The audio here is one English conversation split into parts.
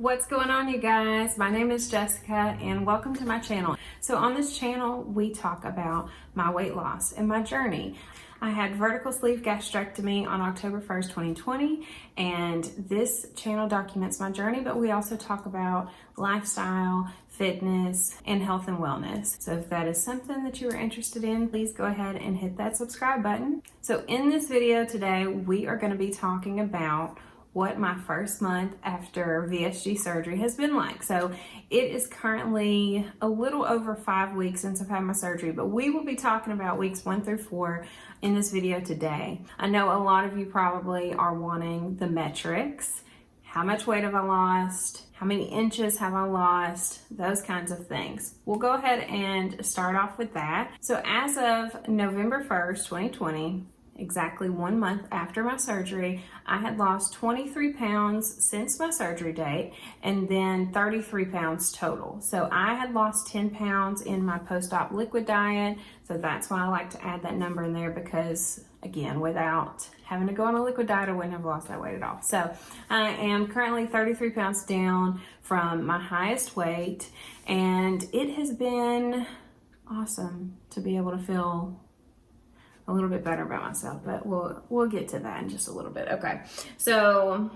What's going on, you guys? My name is Jessica and welcome to my channel. So on this channel we talk about my weight loss and my journey. I had vertical sleeve gastrectomy on October 1st, 2020, and this channel documents my journey, but we also talk about lifestyle, fitness, and health and wellness. So if that is something that you are interested in, please go ahead and hit that subscribe button. So in this video today, we are going to be talking about what my first month after VSG surgery has been like. So it is currently a little over 5 weeks since I've had my surgery, but we will be talking about weeks 1 through 4 in this video today. I know a lot of you probably are wanting the metrics. How much weight have I lost? How many inches have I lost? Those kinds of things. We'll go ahead and start off with that. So as of November 1st, 2020, exactly 1 month after my surgery, I had lost 23 pounds since my surgery date and then 33 pounds total. So I had lost 10 pounds in my post-op liquid diet. So that's why I like to add that number in there, because again, without having to go on a liquid diet, I wouldn't have lost that weight at all. So I am currently 33 pounds down from my highest weight, and it has been awesome to be able to feel a little bit better about myself, but we'll get to that in just a little bit. Okay, so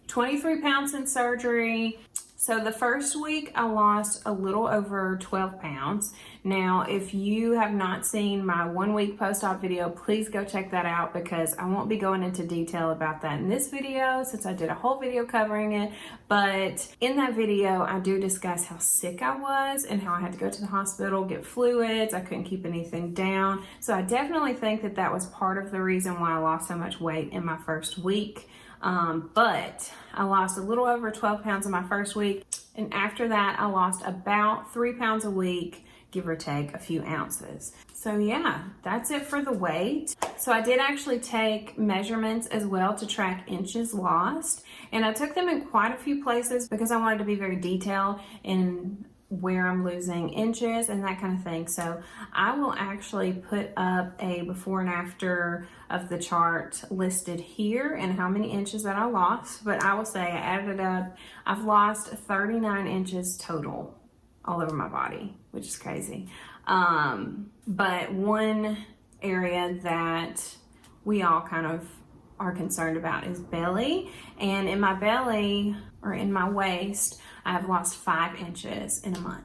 23 pounds since surgery. So the first week I lost a little over 12 pounds. Now, if you have not seen my 1 week post-op video, please go check that out, because I won't be going into detail about that in this video since I did a whole video covering it. But in that video, I do discuss how sick I was and how I had to go to the hospital, get fluids. I couldn't keep anything down. So I definitely think that that was part of the reason why I lost so much weight in my first week. But I lost a little over 12 pounds in my first week. And after that, I lost about 3 pounds a week, give or take a few ounces. So yeah, that's it for the weight. So I did actually take measurements as well to track inches lost. And I took them in quite a few places because I wanted to be very detailed in where I'm losing inches and that kind of thing. So I will actually put up a before and after of the chart listed here and how many inches that I lost. But I will say, I added it up, I've lost 39 inches total all over my body, which is crazy. But one area that we all kind of are concerned about is belly. And in my belly, or in my waist, I've lost 5 inches in a month.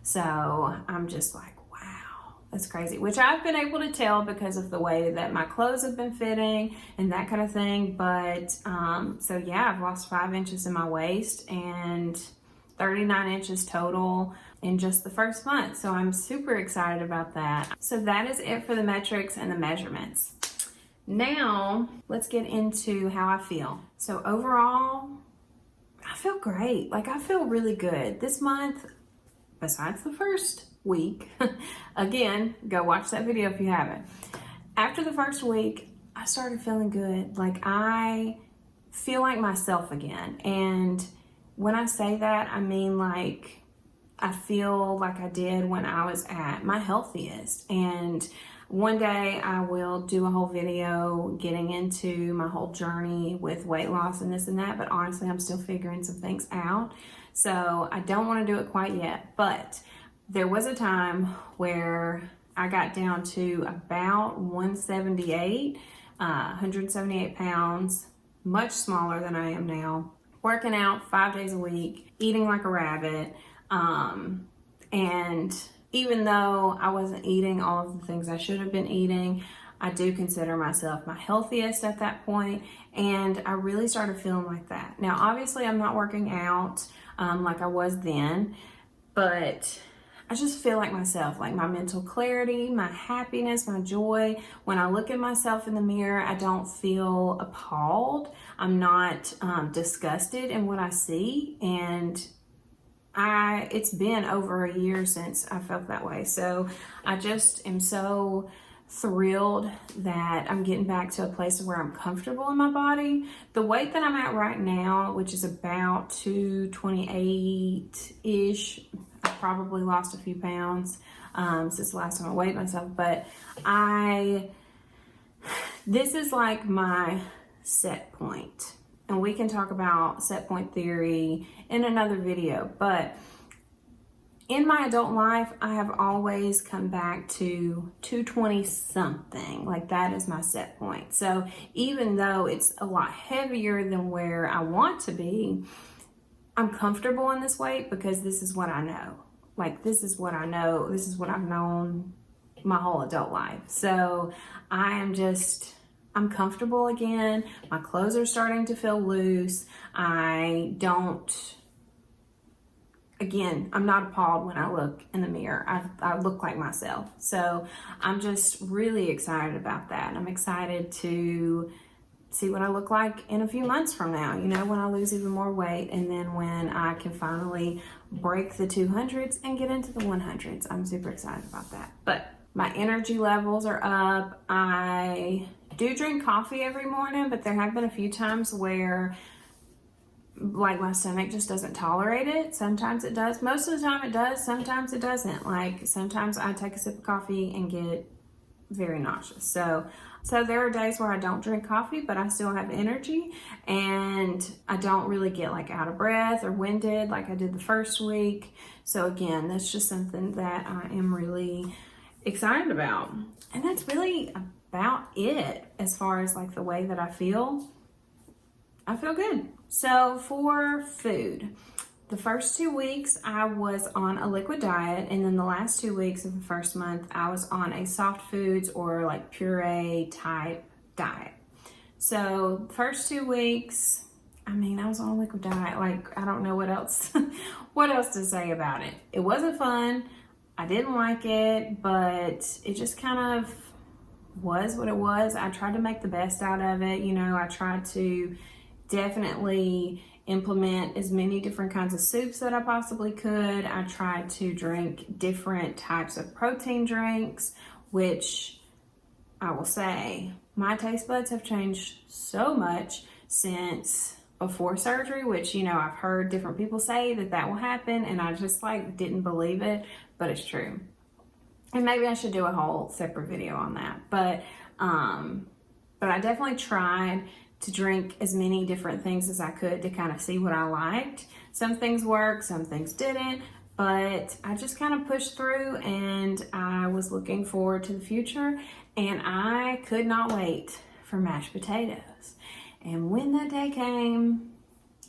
So I'm just like, wow, that's crazy, which I've been able to tell because of the way that my clothes have been fitting and that kind of thing. But so yeah, I've lost 5 inches in my waist and 39 inches total in just the first month. So I'm super excited about that. So that is it for the metrics and the measurements. Now let's get into how I feel. So overall, I feel great. Like, I feel really good this month, besides the first week. Again, go watch that video if you haven't. After the first week, I started feeling good. Like, I feel like myself again. And when I say that, I mean, like, I feel like I did when I was at my healthiest. And one day I will do a whole video getting into my whole journey with weight loss and this and that, but honestly, I'm still figuring some things out. So I don't want to do it quite yet, but there was a time where I got down to about 178 pounds, much smaller than I am now, working out 5 days a week, eating like a rabbit, and even though I wasn't eating all of the things I should have been eating, I do consider myself my healthiest at that point, and I really started feeling like that. Now, obviously, I'm not working out like I was then, but I just feel like myself, like my mental clarity, my happiness, my joy. When I look at myself in the mirror, I don't feel appalled. I'm not disgusted in what I see, and it's been over a year since I felt that way. So I just am so thrilled that I'm getting back to a place where I'm comfortable in my body. The weight that I'm at right now, which is about 228-ish, I probably lost a few pounds since the last time I weighed myself, but this is like my set point. and we can talk about set point theory in another video, but in my adult life, I have always come back to 220 something. Like that is my set point. So even though it's a lot heavier than where I want to be, I'm comfortable in this weight because this is what I know. Like this is what I know. This is what I've known my whole adult life. So I'm comfortable again. My clothes are starting to feel loose. Again, I'm not appalled when I look in the mirror. I look like myself. So I'm just really excited about that. I'm excited to see what I look like in a few months from now, when I lose even more weight, and then when I can finally break the 200s and get into the 100s. I'm super excited about that. But my energy levels are up. I do drink coffee every morning, but there have been a few times where like my stomach just doesn't tolerate it. Sometimes it does. Most of the time it does. Sometimes it doesn't. Like sometimes I take a sip of coffee and get very nauseous. So there are days where I don't drink coffee, but I still have energy and I don't really get like out of breath or winded like I did the first week. So again, that's just something that I am really excited about. And that's really about it as far as like the way that I feel. I feel good. So for food, the first 2 weeks I was on a liquid diet, and then the last 2 weeks of the first month I was on a soft foods or like puree type diet. So first 2 weeks, I was on a liquid diet. Like I don't know what else to say about it. It wasn't fun. I didn't like it, but it just kind of was what it was. I tried to make the best out of it. I tried to definitely implement as many different kinds of soups that I possibly could. I tried to drink different types of protein drinks, which I will say my taste buds have changed so much since before surgery, which, I've heard different people say that will happen, and I just didn't believe it, but it's true. And maybe I should do a whole separate video on that. But I definitely tried to drink as many different things as I could to kind of see what I liked. Some things worked, some things didn't, but I just kind of pushed through, and I was looking forward to the future, and I could not wait for mashed potatoes. And when that day came,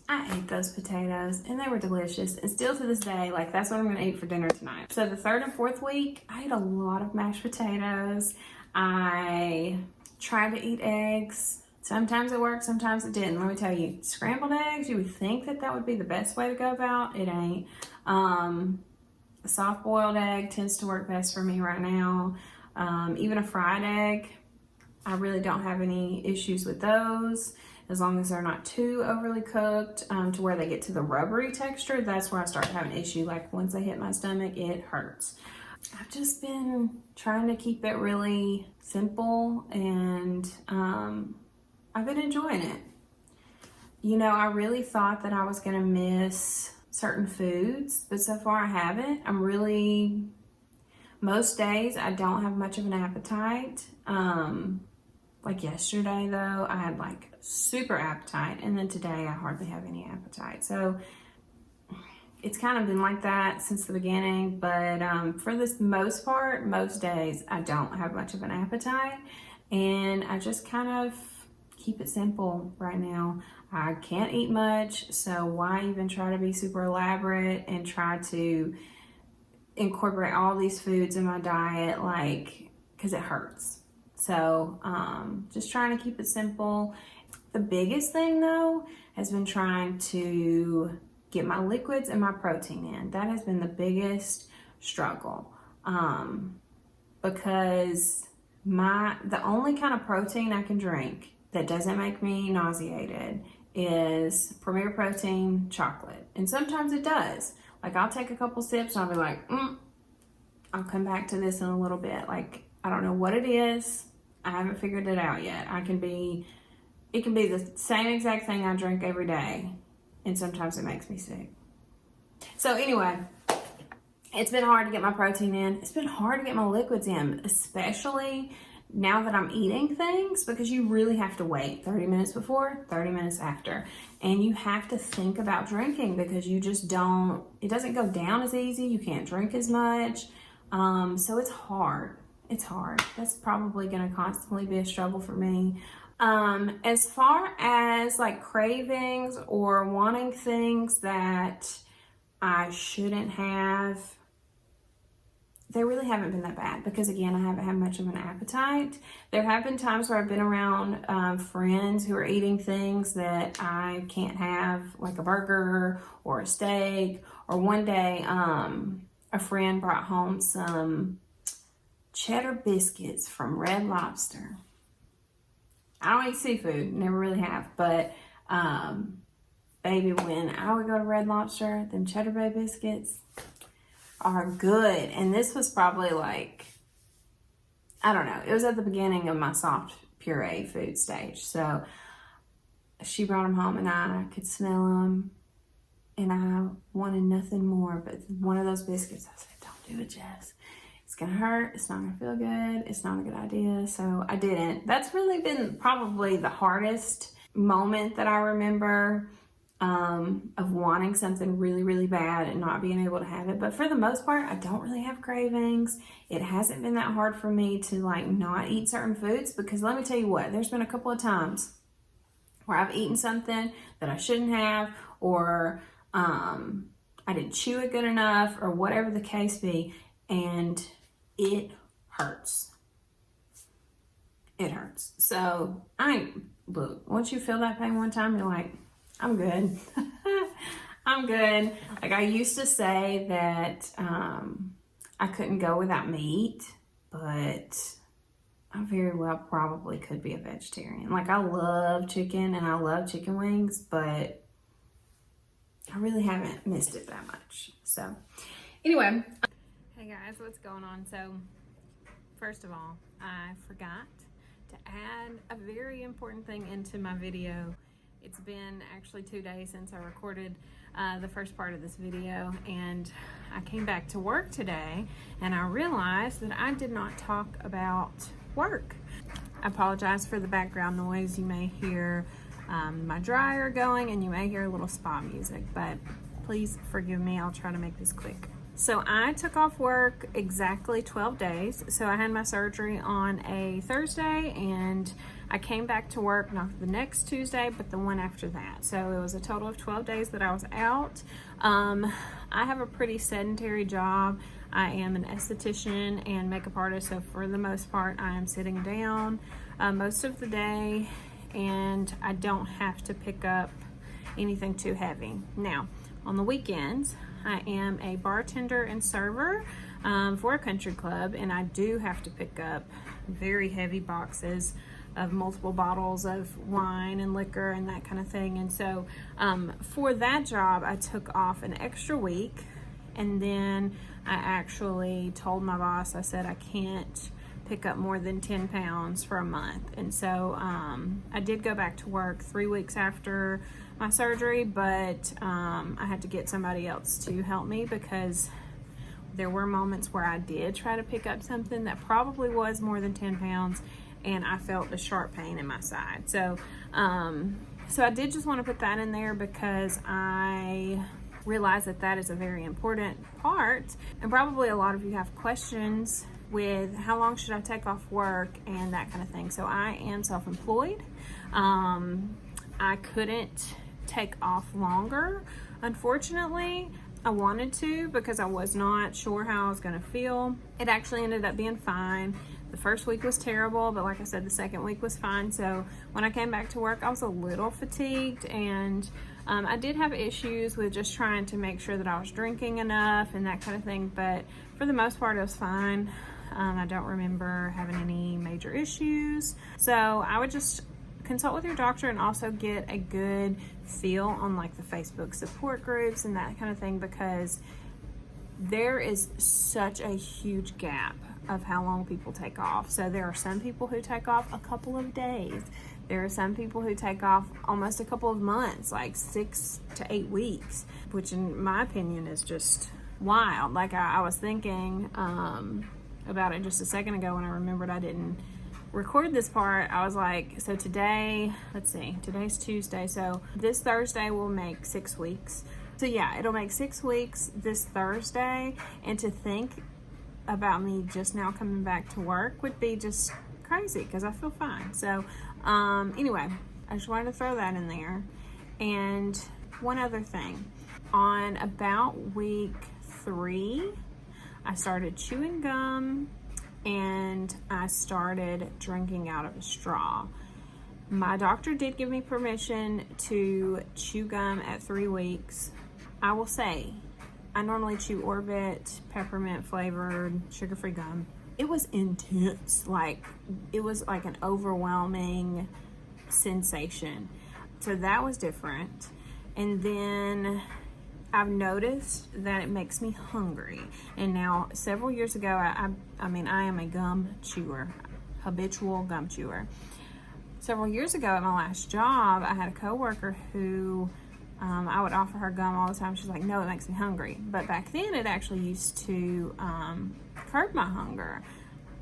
I ate those potatoes and they were delicious. And still to this day, that's what I'm gonna eat for dinner tonight. So the third and fourth week, I ate a lot of mashed potatoes. I tried to eat eggs. Sometimes it worked, sometimes it didn't. Let me tell you, scrambled eggs, you would think that would be the best way to go about. It ain't. A soft boiled egg tends to work best for me right now. Even a fried egg, I really don't have any issues with those, as long as they're not too overly cooked to where they get to the rubbery texture. That's where I start having an issue. Like once they hit my stomach, it hurts. I've just been trying to keep it really simple, and I've been enjoying it. I really thought that I was gonna miss certain foods, but so far I haven't. Most days I don't have much of an appetite. Like yesterday though, I had super appetite, and then today I hardly have any appetite. So it's kind of been like that since the beginning, but for the most part, most days I don't have much of an appetite, and I just kind of keep it simple right now. I can't eat much, so why even try to be super elaborate and try to incorporate all these foods in my diet, because it hurts. So just trying to keep it simple. The biggest thing though has been trying to get my liquids and my protein in. That has been the biggest struggle because the only kind of protein I can drink that doesn't make me nauseated is Premier Protein chocolate. And sometimes it does. I'll take a couple sips and I'll be like, I'll come back to this in a little bit. I don't know what it is. I haven't figured it out yet. It can be the same exact thing I drink every day, and sometimes it makes me sick. So anyway, it's been hard to get my protein in. It's been hard to get my liquids in, especially now that I'm eating things, because you really have to wait 30 minutes before, 30 minutes after. And you have to think about drinking because you just don't, it doesn't go down as easy. You can't drink as much. So it's hard. It's hard. That's probably going to constantly be a struggle for me. As far as like cravings or wanting things that I shouldn't have, they really haven't been that bad because, again, I haven't had much of an appetite. There have been times where I've been around friends who are eating things that I can't have, like a burger or a steak. Or one day, a friend brought home some cheddar biscuits from Red Lobster. I don't eat seafood, never really have, but baby, when I would go to Red Lobster, them Cheddar Bay biscuits are good. And this was probably like, I don't know, it was at the beginning of my soft puree food stage. So she brought them home and I could smell them and I wanted nothing more but one of those biscuits. I said, don't do it, Jess. It's gonna hurt, it's not gonna feel good, it's not a good idea. So I didn't. That's really been probably the hardest moment that I remember, of wanting something really, really bad and not being able to have it. But for the most part, I don't really have cravings. It hasn't been that hard for me to like not eat certain foods, because let me tell you what, there's been a couple of times where I've eaten something that I shouldn't have, or I didn't chew it good enough, or whatever the case be, and it hurts. It hurts. So look, once you feel that pain one time, you're like, I'm good. I'm good. Like I used to say that I couldn't go without meat, but I very well probably could be a vegetarian. Like I love chicken and I love chicken wings, but I really haven't missed it that much. So anyway. Hey guys, what's going on? So first of all, I forgot to add a very important thing into my video. It's been actually 2 days since I recorded the first part of this video, and I came back to work today and I realized that I did not talk about work. I apologize for the background noise. You may hear my dryer going and you may hear a little spa music, but please forgive me. I'll try to make this quick. So I took off work exactly 12 days. So I had my surgery on a Thursday and I came back to work not the next Tuesday, but the one after that. So it was a total of 12 days that I was out. I have a pretty sedentary job. I am an esthetician and makeup artist. So for the most part, I am sitting down most of the day, and I don't have to pick up anything too heavy. Now, on the weekends, I am a bartender and server for a country club, and I do have to pick up very heavy boxes of multiple bottles of wine and liquor and that kind of thing. And so for that job, I took off an extra week, and then I actually told my boss, I said I can't pick up more than 10 pounds for a month. And so I did go back to work 3 weeks after my surgery, but I had to get somebody else to help me because there were moments where I did try to pick up something that probably was more than 10 pounds and I felt a sharp pain in my side. So I did just want to put that in there because I realize that that is a very important part, and probably a lot of you have questions with how long should I take off work and that kind of thing. So I am self-employed. I couldn't take off longer, unfortunately. I wanted to because I was not sure how I was going to feel. It actually ended up being fine. The first week was terrible, but like I said, the second week was fine. So when I came back to work, I was a little fatigued, and I did have issues with just trying to make sure that I was drinking enough and that kind of thing, but for the most part, it was fine. I don't remember having any major issues. So I would just consult with your doctor and also get a good feel on like the Facebook support groups and that kind of thing, because there is such a huge gap of how long people take off. So there are some people who take off a couple of days. There are some people who take off almost a couple of months, like 6 to 8 weeks, which in my opinion is just wild. Like I was thinking about it just a second ago when I remembered I didn't record this part, I was like, so today, let's see, today's Tuesday, so this Thursday will make 6 weeks. So yeah, it'll make 6 weeks this Thursday, and to think about me just now coming back to work would be just crazy because I feel fine. So anyway, I just wanted to throw that in there. And one other thing, on about week 3, I started chewing gum and I started drinking out of a straw. My doctor did give me permission to chew gum at 3 weeks. I will say, I normally chew Orbit, peppermint flavored, sugar-free gum. It was intense. Like, it was like an overwhelming sensation. So that was different. And then I've noticed that it makes me hungry. And now, several years ago, I mean, I am a gum chewer, habitual gum chewer. Several years ago at my last job, I had a coworker who I would offer her gum all the time. She's like, no, it makes me hungry. But back then, it actually used to curb my hunger.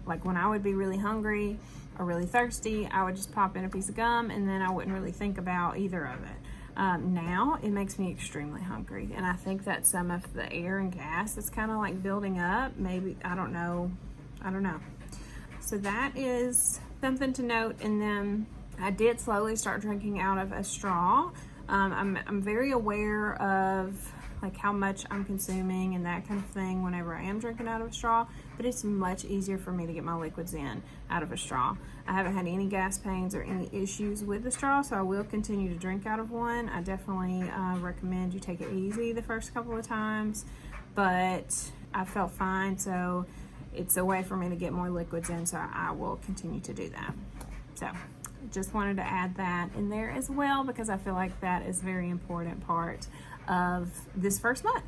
Like when I would be really hungry or really thirsty, I would just pop in a piece of gum and then I wouldn't really think about either of it. Now it makes me extremely hungry, and I think that some of the air and gas that's kind of like building up, maybe, I don't know. So that is something to note. And then I did slowly start drinking out of a straw. I'm very aware of like how much I'm consuming and that kind of thing whenever I am drinking out of a straw, but it's much easier for me to get my liquids in out of a straw. I haven't had any gas pains or any issues with the straw, so I will continue to drink out of one. I definitely recommend you take it easy the first couple of times, but I felt fine, so it's a way for me to get more liquids in, so I will continue to do that. So just wanted to add that in there as well because I feel like that is a very important part of this first month.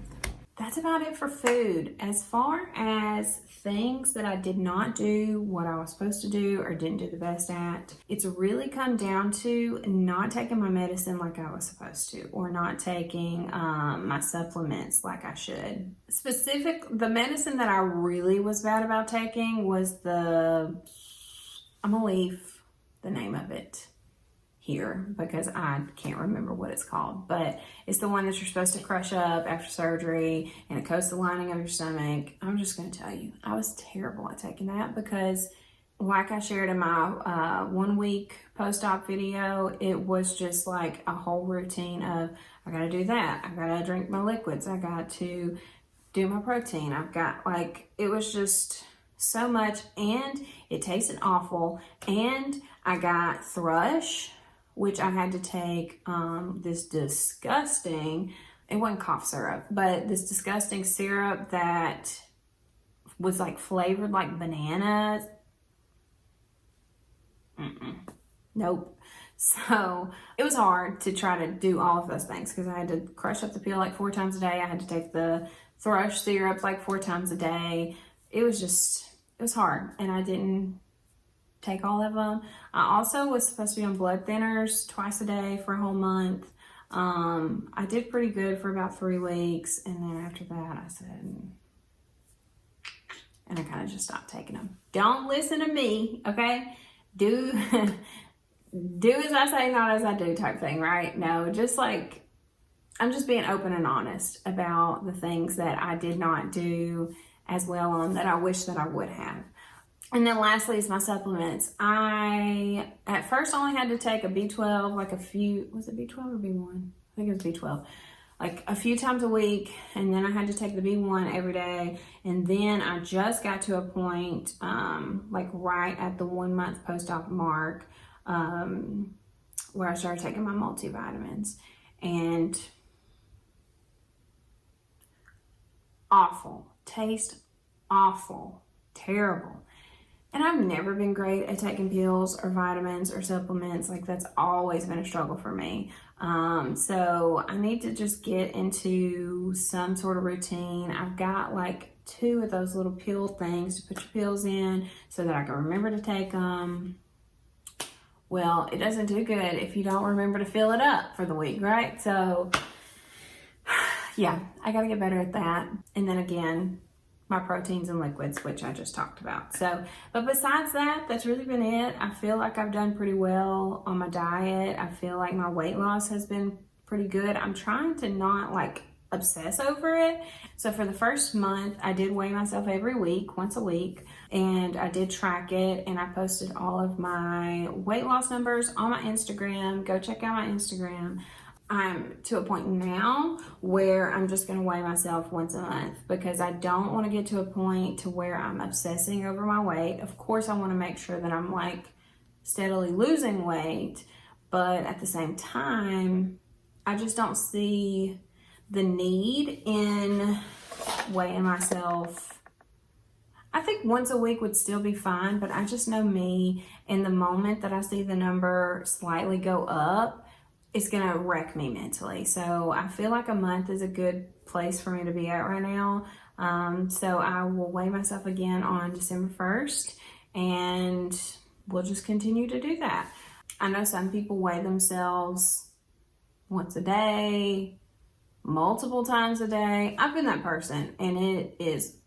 That's about it for food. As far as things that I did not do what I was supposed to do or didn't do the best at, it's really come down to not taking my medicine like I was supposed to, or not taking my supplements like I should. The medicine that I really was bad about taking was I'm gonna leave the name of it here because I can't remember what it's called, but it's the one that you're supposed to crush up after surgery and it coats the lining of your stomach. I'm just going to tell you, I was terrible at taking that because, like I shared in my 1 week post-op video, it was just like a whole routine of I got to do that, I got to drink my liquids, I got to do my protein, I've got like, it was just so much, and it tasted awful. And I got thrush, which I had to take this disgusting, it wasn't cough syrup, but this disgusting syrup that was like flavored like bananas. Nope. So it was hard to try to do all of those things because I had to crush up the peel like 4 times a day. I had to take the thrush syrup like 4 times a day. It was hard, and I didn't take all of them. I also was supposed to be on blood thinners twice a day for a whole month. I did pretty good for about 3 weeks, and then after that I said, and I kind of just stopped taking them. Don't listen to me, okay? Do as I say, not as I do type thing, right? No, just like, I'm just being open and honest about the things that I did not do as well on that I wish that I would have. And then lastly is my supplements. I at first only had to take a B12, like a few, was it B12 or B1? I think it was B12, like a few times a week. And then I had to take the B1 every day. And then I just got to a point, like right at the 1 month post-op mark, where I started taking my multivitamins. And awful, taste awful, terrible. And I've never been great at taking pills or vitamins or supplements. Like, that's always been a struggle for me. So I need to just get into some sort of routine. I've got like 2 of those little pill things to put your pills in so that I can remember to take them. Well, it doesn't do good if you don't remember to fill it up for the week, right? So yeah, I gotta get better at that. And then again, my proteins and liquids, which I just talked about. So, but besides that, that's really been it. I feel like I've done pretty well on my diet. I feel like my weight loss has been pretty good. I'm trying to not like obsess over it. So for the first month, I did weigh myself every week, once a week, and I did track it, and I posted all of my weight loss numbers on my Instagram. Go check out my Instagram. I'm to a point now where I'm just going to weigh myself once a month because I don't want to get to a point to where I'm obsessing over my weight. Of course, I want to make sure that I'm like steadily losing weight, but at the same time, I just don't see the need in weighing myself. I think once a week would still be fine, but I just know me, in the moment that I see the number slightly go up, it's gonna wreck me mentally. So I feel like a month is a good place for me to be at right now. So I will weigh myself again on December 1st, and we'll just continue to do that. I know some people weigh themselves once a day, multiple times a day. I've been that person, and it is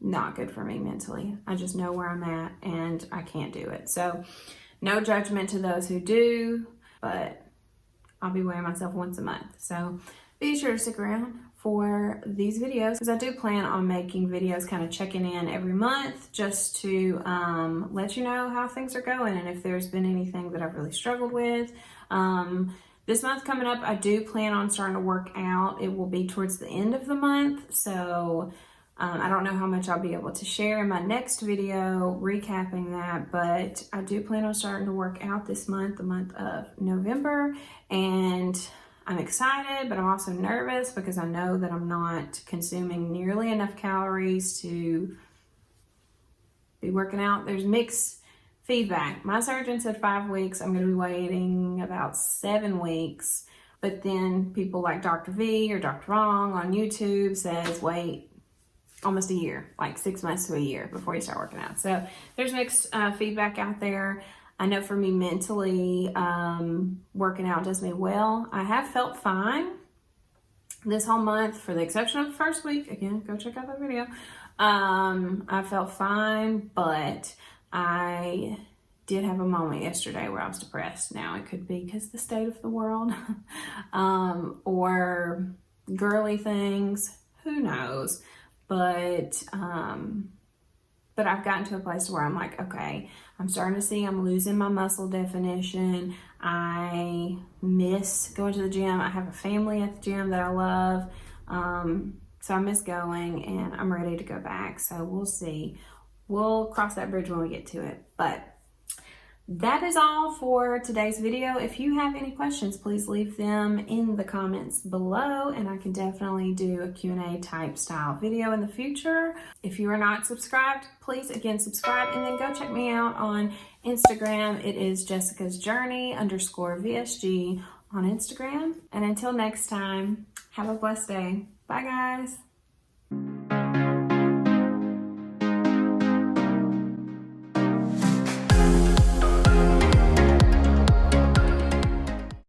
not good for me mentally. I just know where I'm at, and I can't do it. So no judgment to those who do, but I'll be weighing myself once a month. So be sure to stick around for these videos because I do plan on making videos kind of checking in every month just to let you know how things are going and if there's been anything that I've really struggled with. This month coming up, I do plan on starting to work out. It will be towards the end of the month. So I don't know how much I'll be able to share in my next video recapping that, but I do plan on starting to work out this month, the month of November, and I'm excited, but I'm also nervous because I know that I'm not consuming nearly enough calories to be working out. There's mixed feedback. My surgeon said 5 weeks. I'm going to be waiting about 7 weeks, but then people like Dr. V or Dr. Wrong on YouTube says wait almost a year, like 6 months to a year before you start working out. So there's mixed feedback out there. I know for me mentally, working out does me well. I have felt fine this whole month for the exception of the first week. Again, go check out that video. I felt fine, but I did have a moment yesterday where I was depressed. Now it could be because the state of the world or girly things, who knows? But I've gotten to a place where I'm like, okay, I'm starting to see I'm losing my muscle definition. I miss going to the gym. I have a family at the gym that I love. So I miss going and I'm ready to go back. So we'll see. We'll cross that bridge when we get to it. But that is all for today's video. If you have any questions, please leave them in the comments below and I can definitely do a Q&A type style video in the future. If you are not subscribed, please again subscribe and then go check me out on Instagram. It is Jessica's Journey _VSG on Instagram. And until next time, have a blessed day. Bye guys.